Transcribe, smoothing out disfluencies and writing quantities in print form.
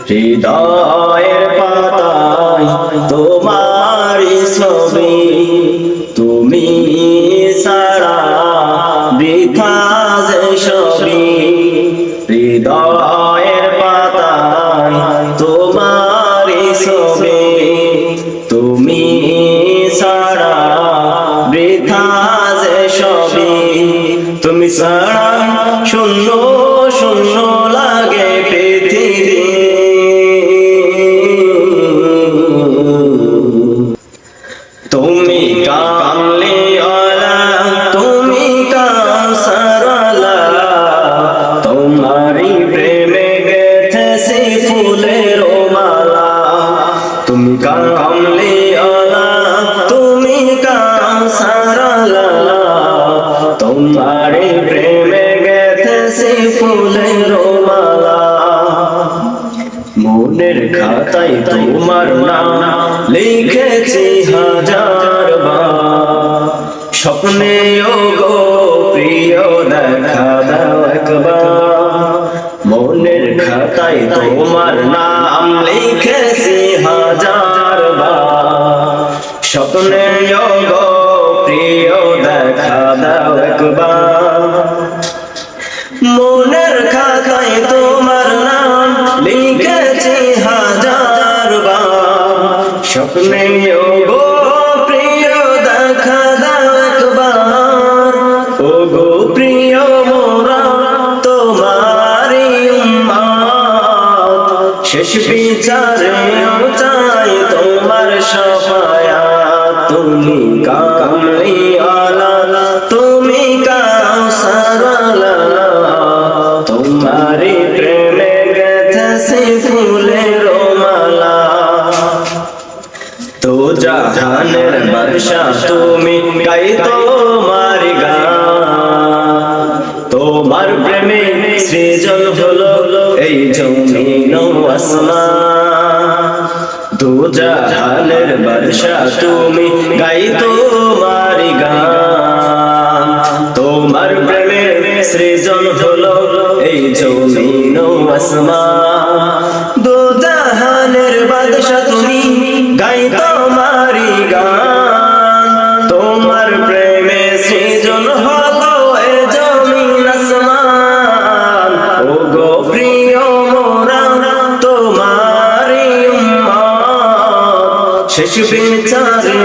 হৃদয়ের পাতায় তোমারই ছবি, তুমি ছাড়া বৃথা যে সবই। হৃদয়ের পাতায় তোমারই ছবি, তুমি ছাড়া বৃথা যে সবই। তুমি ছাড়া শূন্য শূন্য লাগে পৃথিবী। তুমি কামলিওয়ালা, তুমি কাউসারওয়ালা, তোমারই প্রেমে গেথেছি ফুলের মালা। তুমি কামলিওয়ালা, তুমি কাউসারওয়ালা, তোমারই প্রেমে গেথেছি ফুলের মালা। মনের খাতায় তোমার নাম লিখেছি হাজার বার, স্বপ্নে গো প্রিয় দেখা দাও একবার। মনের খাতায় তোমার নাম লিখেছি হাজার বার, স্বপ্নে গো প্রিয় দেখা দাও একবার। মনের খাতায় তোমার নাম লিখেছি হাজার বার, স্বপ্নে গো প্রিয় দেখা দাও একবার। ও গো প্রিয় মোরা তোমারই উম্মত, শেষ বিচারে চাই তোমার শাফায়াত। তুমি কামলিওয়ালা, তুমি কাউসারওয়ালা, তোমারই প্রেমে গেথেছি ফুলের মালা। তো জাহানের বাদশা তুমি, গাই তোমার গান। তোমার প্রেমে সৃজন হলো এই জমিন ও আসমান। তো জাহানের বাদশা তুমি, গাই তোমার গান। তোমার প্রেমে সৃজন হলো এই জমিন ও আসমান। দো জাহানের বাদশা তুমি, গাই তোমারি গান। তোমার প্রেমে সৃজন হলো এই জমিন আসমান। ও গো প্রিয় মোরা তোমারই উম্মত, শেষ বিচারে